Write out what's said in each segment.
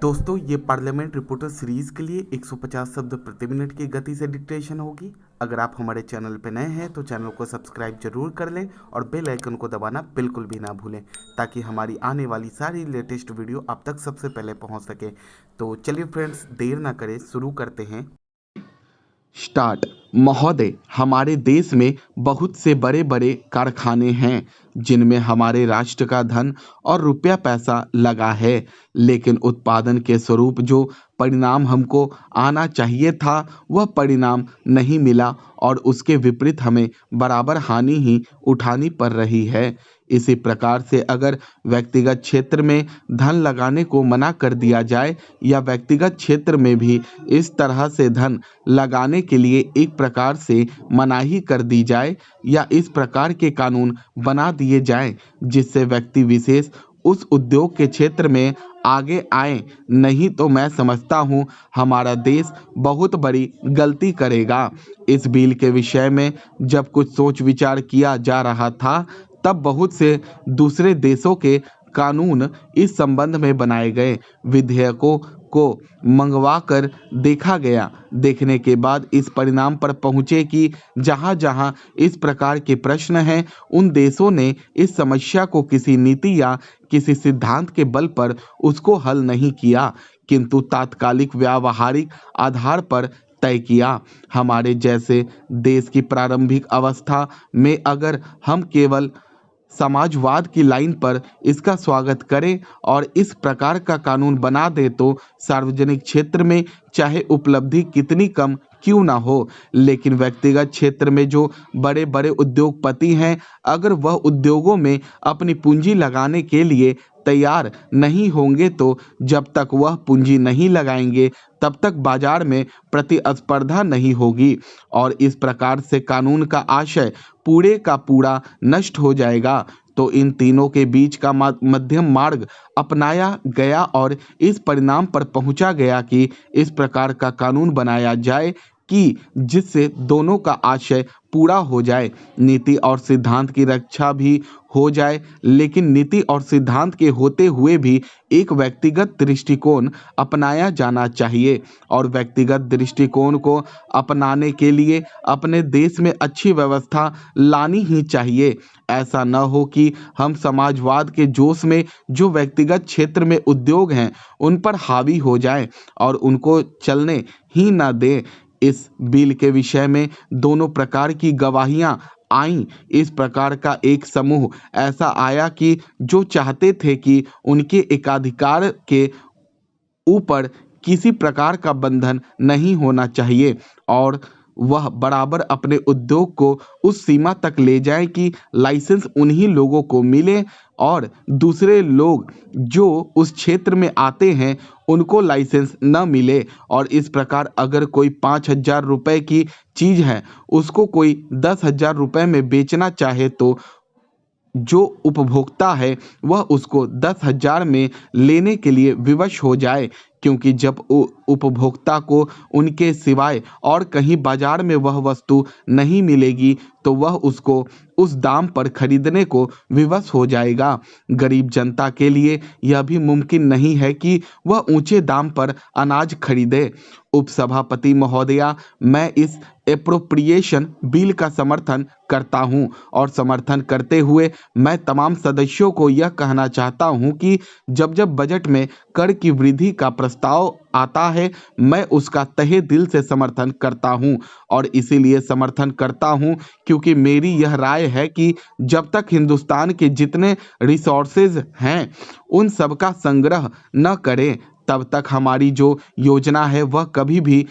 दोस्तों, ये parliament reporter series के लिए 150 शब्द प्रति मिनट की गति से डिक्टेशन होगी। अगर आप हमारे चैनल पर नए हैं तो चैनल को सब्सक्राइब जरूर कर लें और बेल आइकन को दबाना बिल्कुल भी ना भूलें, ताकि हमारी आने वाली सारी लेटेस्ट वीडियो आप तक सबसे पहले पहुंच सके। तो चलिए फ्रेंड्स, देर ना करें, शुरू करते हैं। स्टार्ट। महोदय, हमारे देश में बहुत से बड़े बड़े कारखाने हैं जिनमें हमारे राष्ट्र का धन और रुपया पैसा लगा है, लेकिन उत्पादन के स्वरूप जो परिणाम हमको आना चाहिए था वह परिणाम नहीं मिला और उसके विपरीत हमें बराबर हानि ही उठानी पड़ रही है। इसी प्रकार से अगर व्यक्तिगत क्षेत्र में धन लगाने को मना कर दिया जाए या व्यक्तिगत क्षेत्र में भी इस तरह से धन लगाने के लिए एक प्रकार से मनाही कर दी जाए या इस प्रकार के कानून बना दिए जाएं जिससे व्यक्ति विशेष उस उद्योग के क्षेत्र में आगे आए, नहीं तो मैं समझता हूँ हमारा देश बहुत बड़ी गलती करेगा। इस बिल के विषय में जब कुछ सोच विचार किया जा रहा था तब बहुत से दूसरे देशों के कानून इस संबंध में बनाए गए। विधेयकों को मंगवा कर देखा गया। देखने के बाद इस परिणाम पर पहुंचे कि जहां जहां इस प्रकार के प्रश्न हैं उन देशों ने इस समस्या को किसी नीति या किसी सिद्धांत के बल पर उसको हल नहीं किया, किंतु तात्कालिक व्यावहारिक आधार पर तय किया। हमारे जैसे देश की प्रारंभिक अवस्था में अगर हम केवल समाजवाद की लाइन पर इसका स्वागत करें और इस प्रकार का कानून बना दे तो सार्वजनिक क्षेत्र में चाहे उपलब्धि कितनी कम क्यों ना हो, लेकिन व्यक्तिगत क्षेत्र में जो बड़े बड़े उद्योगपति हैं, अगर वह उद्योगों में अपनी पूंजी लगाने के लिए तैयार नहीं होंगे तो जब तक वह पूंजी नहीं लगाएंगे तब तक बाजार में प्रतिस्पर्धा नहीं होगी और इस प्रकार से कानून का आशय पूरे का पूरा नष्ट हो जाएगा। तो इन तीनों के बीच का मध्यम मार्ग अपनाया गया और इस परिणाम पर पहुंचा गया कि इस प्रकार का कानून बनाया जाए कि जिससे दोनों का आशय पूरा हो जाए, नीति और सिद्धांत की रक्षा भी हो जाए, लेकिन नीति और सिद्धांत के होते हुए भी एक व्यक्तिगत दृष्टिकोण अपनाया जाना चाहिए और व्यक्तिगत दृष्टिकोण को अपनाने के लिए अपने देश में अच्छी व्यवस्था लानी ही चाहिए। ऐसा न हो कि हम समाजवाद के जोश में जो व्यक्तिगत क्षेत्र में उद्योग हैं उन पर हावी हो जाएं और उनको चलने ही न दें। इस बिल के विषय में दोनों प्रकार की गवाहियां आईं। इस प्रकार का एक समूह ऐसा आया कि जो चाहते थे कि उनके एकाधिकार के ऊपर किसी प्रकार का बंधन नहीं होना चाहिए और वह बराबर अपने उद्योग को उस सीमा तक ले जाए कि लाइसेंस उन्हीं लोगों को मिले और दूसरे लोग जो उस क्षेत्र में आते हैं उनको लाइसेंस न मिले। और इस प्रकार अगर कोई 5,000 रुपए की चीज़ है उसको कोई 10,000 रुपए में बेचना चाहे तो जो उपभोक्ता है वह उसको 10,000 में लेने के लिए विवश हो जाए, क्योंकि जब उपभोक्ता को उनके सिवाय और कहीं बाजार में वह वस्तु नहीं मिलेगी तो वह उसको उस दाम पर खरीदने को विवश हो जाएगा। गरीब जनता के लिए यह भी मुमकिन नहीं है कि वह ऊंचे दाम पर अनाज खरीदे। उपसभापति महोदया, मैं इस एप्रोप्रिएशन बिल का समर्थन करता हूं और समर्थन करते हुए मैं तमाम सदस्यों को यह कहना चाहता हूं कि जब जब बजट में कर की वृद्धि का प्रस्ताव आता है मैं उसका तहे दिल से समर्थन करता हूं और इसीलिए समर्थन करता हूं क्योंकि मेरी यह राय है कि जब तक हिंदुस्तान के जितने रिसोर्सेज हैं उन सब का संग्रह न करें तब तक हमारी जो योजना है वह कभी भी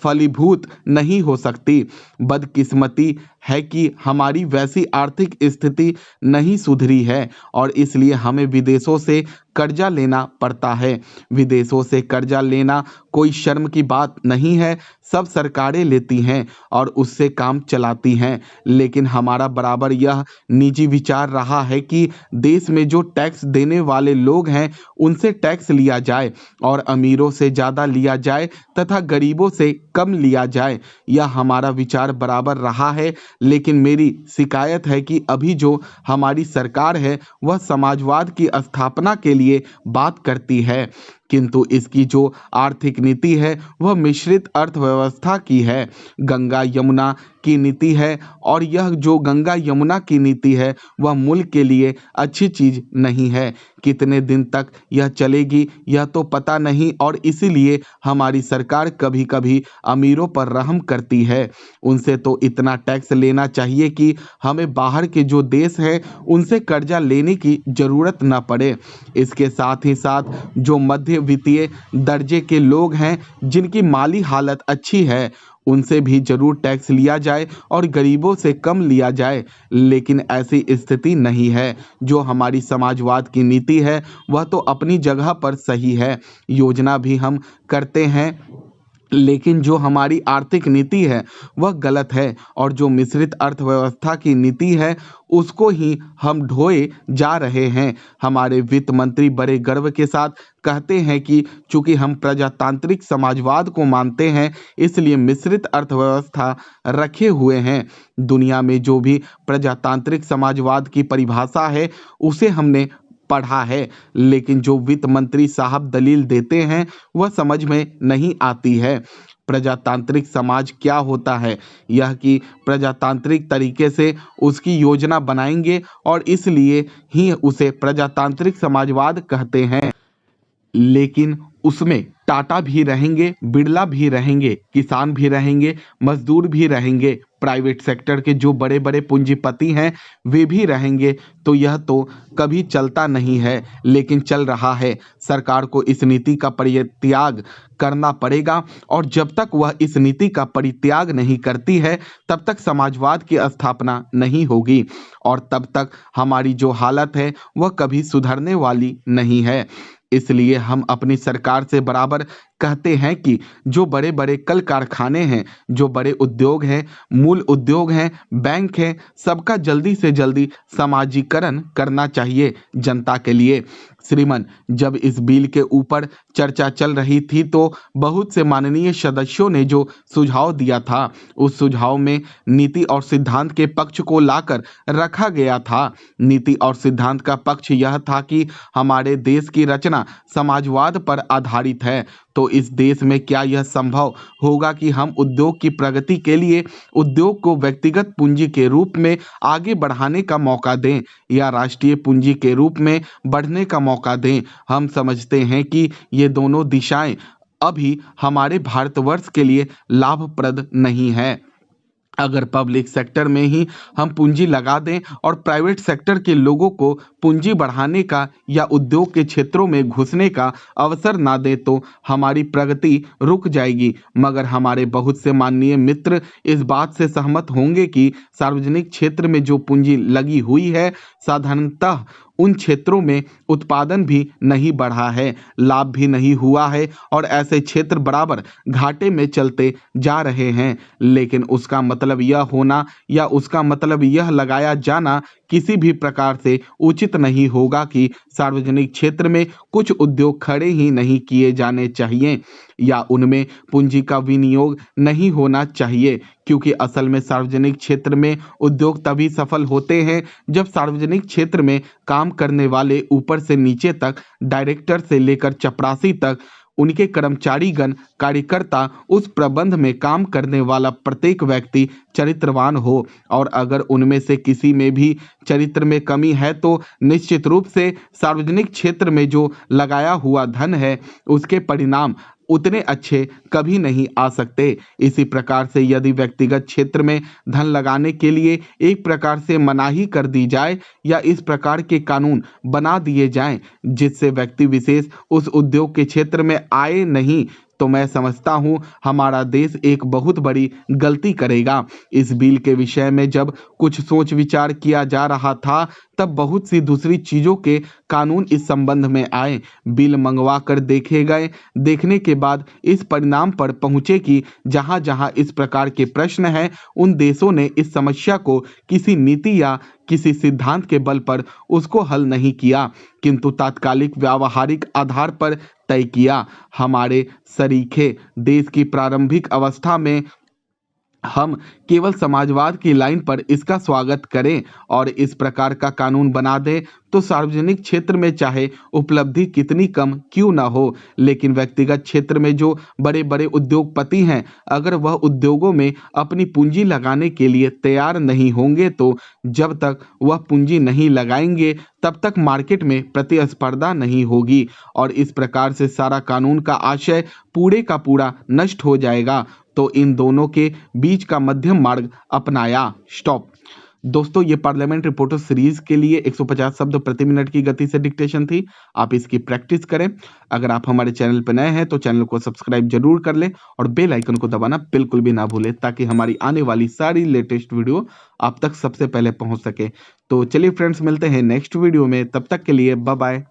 फलीभूत नहीं हो सकती। बदकिस्मती है कि हमारी वैसी आर्थिक स्थिति नहीं सुधरी है और इसलिए हमें विदेशों से कर्जा लेना पड़ता है। विदेशों से कर्जा लेना कोई शर्म की बात नहीं है, सब सरकारें लेती हैं और उससे काम चलाती हैं। लेकिन हमारा बराबर यह निजी विचार रहा है कि देश में जो टैक्स देने वाले लोग हैं उनसे टैक्स लिया जाए और अमीरों से ज़्यादा लिया जाए तथा गरीबों से कम लिया जाए। यह हमारा विचार बराबर रहा है। लेकिन मेरी शिकायत है कि अभी जो हमारी सरकार है वह समाजवाद की स्थापना के लिए बात करती है, किंतु इसकी जो आर्थिक नीति है वह मिश्रित अर्थव्यवस्था की है, गंगा यमुना की नीति है। और यह जो गंगा यमुना की नीति है वह मुल्क के लिए अच्छी चीज़ नहीं है। कितने दिन तक यह चलेगी यह तो पता नहीं और इसीलिए हमारी सरकार कभी कभी अमीरों पर रहम करती है। उनसे तो इतना टैक्स लेना चाहिए कि हमें बाहर के जो देश हैं उनसे कर्जा लेने की ज़रूरत न पड़े। इसके साथ ही साथ जो मध्य वित्तीय दर्जे के लोग हैं जिनकी माली हालत अच्छी है उनसे भी जरूर टैक्स लिया जाए और गरीबों से कम लिया जाए। लेकिन ऐसी स्थिति नहीं है। जो हमारी समाजवाद की नीति है वह तो अपनी जगह पर सही है, योजना भी हम करते हैं, लेकिन जो हमारी आर्थिक नीति है वह गलत है और जो मिश्रित अर्थव्यवस्था की नीति है उसको ही हम ढोए जा रहे हैं। हमारे वित्त मंत्री बड़े गर्व के साथ कहते हैं कि चूंकि हम प्रजातांत्रिक समाजवाद को मानते हैं इसलिए मिश्रित अर्थव्यवस्था रखे हुए हैं। दुनिया में जो भी प्रजातांत्रिक समाजवाद की परिभाषा है उसे हमने पढ़ा है, लेकिन जो वित्त मंत्री साहब दलील देते हैं वह समझ में नहीं आती है। प्रजातांत्रिक समाज क्या होता है? यह कि प्रजातांत्रिक तरीके से उसकी योजना बनाएंगे और इसलिए ही उसे प्रजातांत्रिक समाजवाद कहते हैं। लेकिन उसमें टाटा भी रहेंगे, बिरला भी रहेंगे, किसान भी रहेंगे, मजदूर भी रहेंगे, प्राइवेट सेक्टर के जो बड़े बड़े पूंजीपति हैं वे भी रहेंगे। तो यह तो कभी चलता नहीं है, लेकिन चल रहा है। सरकार को इस नीति का परित्याग करना पड़ेगा और जब तक वह इस नीति का परित्याग नहीं करती है तब तक समाजवाद की स्थापना नहीं होगी और तब तक हमारी जो हालत है वह कभी सुधरने वाली नहीं है। इसलिए हम अपनी सरकार से बराबर कहते हैं कि जो बड़े बड़े कल कारखाने हैं, जो बड़े उद्योग हैं, मूल उद्योग हैं, बैंक हैं, सबका जल्दी से जल्दी समाजीकरण करना चाहिए जनता के लिए। श्रीमान, जब इस बिल के ऊपर चर्चा चल रही थी तो बहुत से माननीय सदस्यों ने जो सुझाव दिया था उस सुझाव में नीति और सिद्धांत के पक्ष को लाकर रखा गया था। नीति और सिद्धांत का पक्ष यह था कि हमारे देश की रचना समाजवाद पर आधारित है, तो इस देश में क्या यह संभव होगा कि हम उद्योग की प्रगति के लिए उद्योग को व्यक्तिगत पूंजी के रूप में आगे बढ़ाने का मौका दें या राष्ट्रीय पूंजी के रूप में बढ़ने का मौका दें? हम समझते हैं कि ये दोनों दिशाएं अभी हमारे भारतवर्ष के लिए लाभप्रद नहीं है। अगर पब्लिक सेक्टर में ही हम पूंजी लगा दें और प्राइवेट सेक्टर के लोगों को पूंजी बढ़ाने का या उद्योग के क्षेत्रों में घुसने का अवसर ना दें तो हमारी प्रगति रुक जाएगी। मगर हमारे बहुत से माननीय मित्र इस बात से सहमत होंगे कि सार्वजनिक क्षेत्र में जो पूंजी लगी हुई है साधारणतः उन क्षेत्रों में उत्पादन भी नहीं बढ़ा है, लाभ भी नहीं हुआ है और ऐसे क्षेत्र बराबर घाटे में चलते जा रहे हैं। लेकिन उसका मतलब यह होना या उसका मतलब यह लगाया जाना किसी भी प्रकार से उचित नहीं होगा कि सार्वजनिक क्षेत्र में कुछ उद्योग खड़े ही नहीं किए जाने चाहिए या उनमें पूंजी का विनियोग नहीं होना चाहिए, क्योंकि असल में सार्वजनिक क्षेत्र में उद्योग तभी सफल होते हैं जब सार्वजनिक क्षेत्र में काम करने वाले ऊपर से नीचे तक, डायरेक्टर से लेकर चपरासी तक, उनके कर्मचारीगण, कार्यकर्ता, उस प्रबंध में काम करने वाला प्रत्येक व्यक्ति चरित्रवान हो। और अगर उनमें से किसी में भी चरित्र में कमी है तो निश्चित रूप से सार्वजनिक क्षेत्र में जो लगाया हुआ धन है उसके परिणाम उतने अच्छे कभी नहीं आ सकते। इसी प्रकार से यदि व्यक्तिगत क्षेत्र में धन लगाने के लिए एक प्रकार से मनाही कर दी जाए या इस प्रकार के कानून बना दिए जाएं जिससे व्यक्ति विशेष उस उद्योग के क्षेत्र में आए नहीं, तो मैं समझता हूँ हमारा देश एक बहुत बड़ी गलती करेगा। इस बिल के विषय में जब कुछ सोच विचार किया जा रहा था तब बहुत सी दूसरी चीजों के कानून इस संबंध में आए। बिल मंगवा कर देखे गए। देखने के बाद इस परिणाम पर पहुंचे कि जहां जहां इस प्रकार के प्रश्न हैं उन देशों ने इस समस्या को किसी नीति या किसी सिद्धांत के बल पर उसको हल नहीं किया, किंतु तात्कालिक व्यावहारिक आधार पर तय किया। हमारे सरीखे देश की प्रारंभिक अवस्था में हम केवल समाजवाद की लाइन पर इसका स्वागत करें और इस प्रकार का कानून बना दें तो सार्वजनिक क्षेत्र में चाहे उपलब्धि कितनी कम क्यों ना हो, लेकिन व्यक्तिगत क्षेत्र में जो बड़े बड़े उद्योगपति हैं, अगर वह उद्योगों में अपनी पूंजी लगाने के लिए तैयार नहीं होंगे तो जब तक वह पूंजी नहीं लगाएंगे तब तक मार्केट में प्रतिस्पर्धा नहीं होगी और इस प्रकार से सारा कानून का आशय पूरे का पूरा नष्ट हो जाएगा। तो इन दोनों के बीच का मध्यम मार्ग अपनाया। स्टॉप। दोस्तों, ये पार्लियामेंट रिपोर्टर सीरीज के लिए 150 शब्द प्रति मिनट की गति से डिक्टेशन थी। आप इसकी प्रैक्टिस करें। अगर आप हमारे चैनल पर नए हैं तो चैनल को सब्सक्राइब जरूर कर लें और बेल आइकन को दबाना बिल्कुल भी ना भूलें ताकि हमारी आने वाली सारी लेटेस्ट वीडियो आप तक सबसे पहले पहुंच सके। तो चलिए फ्रेंड्स, मिलते हैं नेक्स्ट वीडियो में। तब तक के लिए बाय बाय।